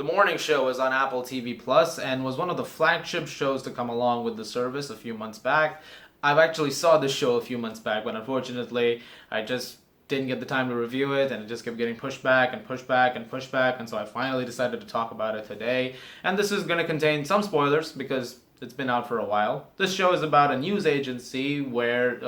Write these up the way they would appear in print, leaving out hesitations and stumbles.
The morning show is on Apple TV Plus and was one of the flagship shows to come along with the service a few months back. I've actually saw this show a few months back, but unfortunately, I just didn't get the time to review it, and it just kept getting pushed back and pushed back and pushed back, and so I finally decided to talk about it today. And this is going to contain some spoilers because it's been out for a while. This show is about a news agency where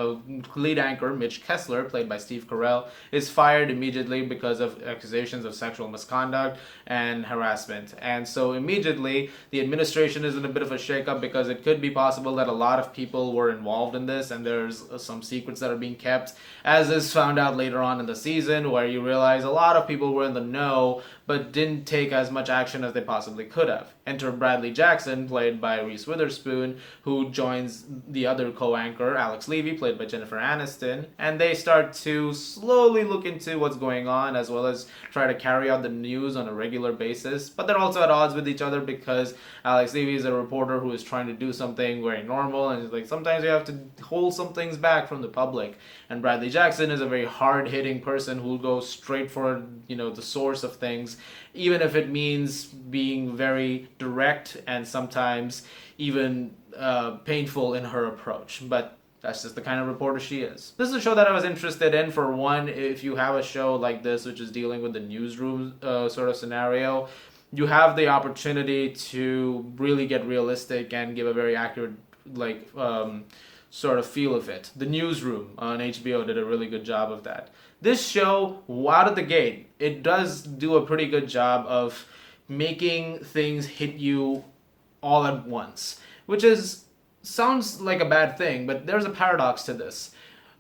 lead anchor Mitch Kessler, played by Steve Carell, is fired immediately because of accusations of sexual misconduct and harassment. And so immediately the administration is in a bit of a shakeup because it could be possible that a lot of people were involved in this and there's some secrets that are being kept, as is found out later on in the season, where you realize a lot of people were in the know but didn't take as much action as they possibly could have. Enter Bradley Jackson, played by Reese Witherspoon, who joins the other co-anchor, Alex Levy, played by Jennifer Aniston, and they start to slowly look into what's going on, as well as try to carry out the news on a regular basis. But they're also at odds with each other because Alex Levy is a reporter who is trying to do something very normal, and he's like, sometimes you have to hold some things back from the public. And Bradley Jackson is a very hard-hitting person who'll go straight for, the source of things, even if it means being very direct and sometimes even painful in her approach. But that's just the kind of reporter she is. This is a show that I was interested in. For one, if you have a show like this, which is dealing with the newsroom sort of scenario, you have the opportunity to really get realistic and give a very accurate, sort of feel of it. The Newsroom on HBO did a really good job of that. This show, out of the gate, it does do a pretty good job of making things hit you all at once, which sounds like a bad thing, but there's a paradox to this.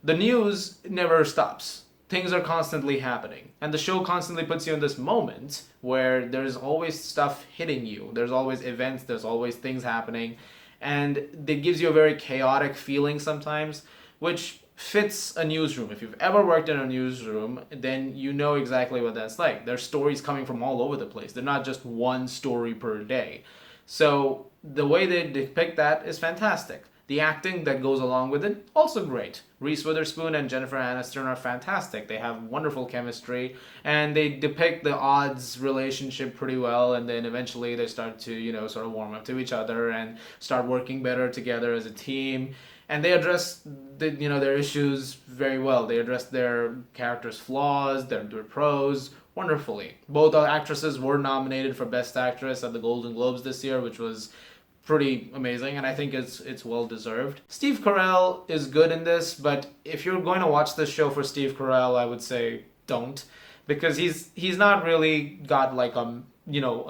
The news never stops. Things are constantly happening, and the show constantly puts you in this moment where there's always stuff hitting you. There's always events, there's always things happening, and it gives you a very chaotic feeling sometimes, which fits a newsroom. If you've ever worked in a newsroom, then you know exactly what that's like. There's stories coming from all over the place. They're not just one story per day. So the way they depict that is fantastic. The acting that goes along with it, also great. Reese Witherspoon and Jennifer Aniston are fantastic. They have wonderful chemistry, and they depict the odds relationship pretty well, and then eventually they start to, sort of warm up to each other and start working better together as a team. And they address their issues very well. They address their characters' flaws, their pros, wonderfully. Both actresses were nominated for Best Actress at the Golden Globes this year, which was pretty amazing, and I think it's well deserved. Steve Carell is good in this, but if you're going to watch this show for Steve Carell, I would say don't, because he's not really got like a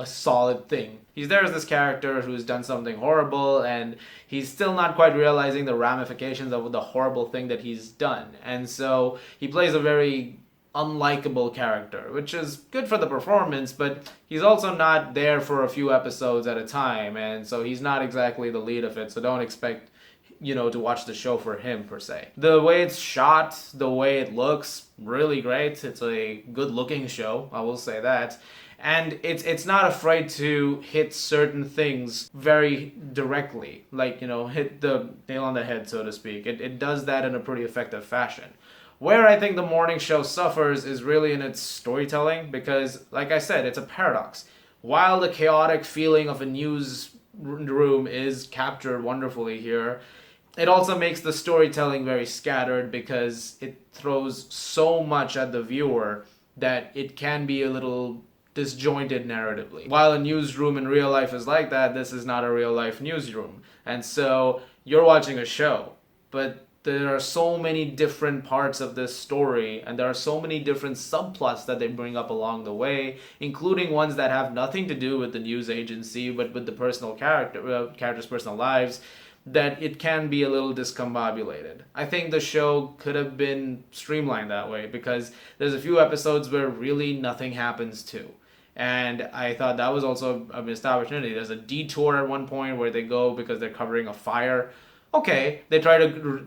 solid thing. He's there as this character who's done something horrible, and he's still not quite realizing the ramifications of the horrible thing that he's done. And so he plays a very unlikable character, which is good for the performance, but he's also not there for a few episodes at a time, and so he's not exactly the lead of it, so don't expect to watch the show for him per se. The way it's shot, the way it looks, really great. It's a good looking show, I will say that. And it's not afraid to hit certain things very directly, like, hit the nail on the head, so to speak. It does that in a pretty effective fashion. Where I think the morning show suffers is really in its storytelling, because, like I said, it's a paradox. While the chaotic feeling of a newsroom is captured wonderfully here, it also makes the storytelling very scattered because it throws so much at the viewer that it can be a little disjointed narratively. While a newsroom in real life is like that, this is not a real life newsroom. And so you're watching a show, but there are so many different parts of this story, and there are so many different subplots that they bring up along the way, including ones that have nothing to do with the news agency, but with the characters' personal lives, that it can be a little discombobulated. I think the show could have been streamlined that way, because there's a few episodes where really nothing happens too. And I thought that was also a missed opportunity. There's a detour at one point where they go because they're covering a fire. Okay, they try to,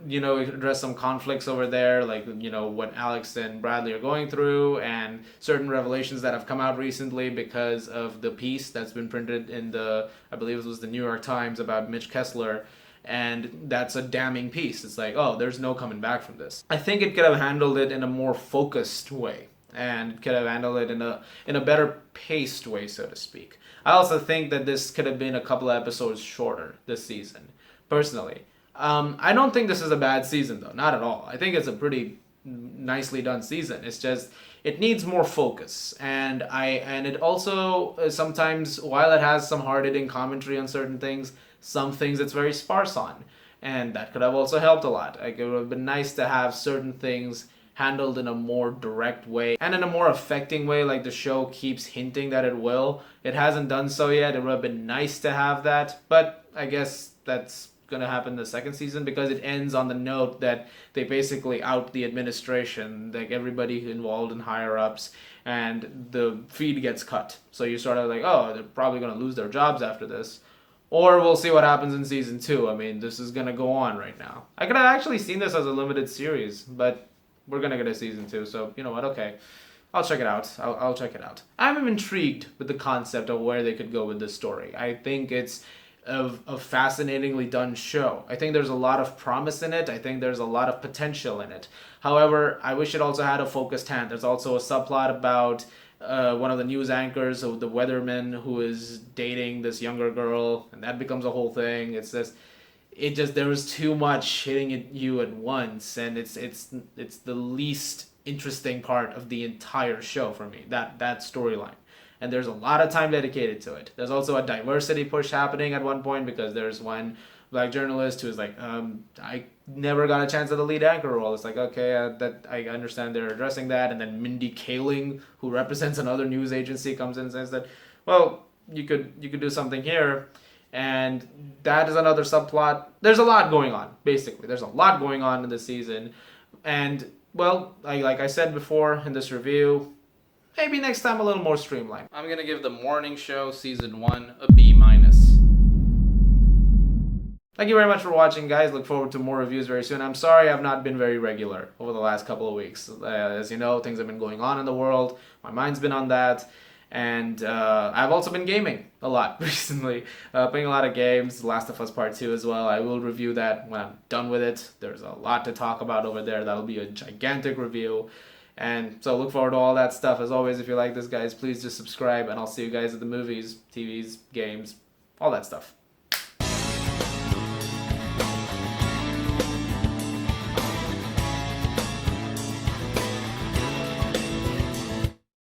address some conflicts over there, like, what Alex and Bradley are going through, and certain revelations that have come out recently because of the piece that's been printed in I believe it was the New York Times about Mitch Kessler, and that's a damning piece. It's like, oh, there's no coming back from this. I think it could have handled it in a more focused way. and could have handled it in a better paced way, so to speak. I also think that this could have been a couple of episodes shorter this season, personally. I don't think this is a bad season though, not at all. I think it's a pretty nicely done season. It's just it needs more focus, and it also sometimes, while it has some hard hitting commentary on certain things, some things it's very sparse on, and that could have also helped a lot. Like, it would have been nice to have certain things handled in a more direct way and in a more affecting way, like the show keeps hinting that it will. It hasn't done so yet. It would have been nice to have that, but I guess that's going to happen the second season, because it ends on the note that they basically out the administration, like everybody involved in higher ups, and the feed gets cut. So you sort of like, oh, they're probably going to lose their jobs after this. Or we'll see what happens in season 2. I mean, this is going to go on right now. I could have actually seen this as a limited series, but we're going to get a season 2. So, you know what? Okay. I'll check it out. I'll check it out. I'm intrigued with the concept of where they could go with this story. I think it's a fascinatingly done show. I think there's a lot of promise in it. I think there's a lot of potential in it. However, I wish it also had a focused hand. There's also a subplot about one of the news anchors, of the weatherman, who is dating this younger girl, and that becomes a whole thing. There was too much hitting at you at once, and it's the least interesting part of the entire show for me. That storyline. And there's a lot of time dedicated to it. There's also a diversity push happening at one point, because there's one black journalist who's like, I never got a chance at the lead anchor role. It's like, okay, that I understand they're addressing that. And then Mindy Kaling, who represents another news agency, comes in and says that, well, you could do something here. And that is another subplot. There's a lot going on, basically. There's a lot going on in this season. And, well, like I said before in this review, maybe next time a little more streamlined. I'm going to give The Morning Show Season 1 a B-. Thank you very much for watching, guys. Look forward to more reviews very soon. I'm sorry I've not been very regular over the last couple of weeks. As you know, things have been going on in the world. My mind's been on that. And I've also been gaming a lot recently. Playing a lot of games. Last of Us Part 2 as well. I will review that when I'm done with it. There's a lot to talk about over there. That'll be a gigantic review. And so look forward to all that stuff. As always, if you like this, guys, please just subscribe. And I'll see you guys at the movies, TVs, games, all that stuff.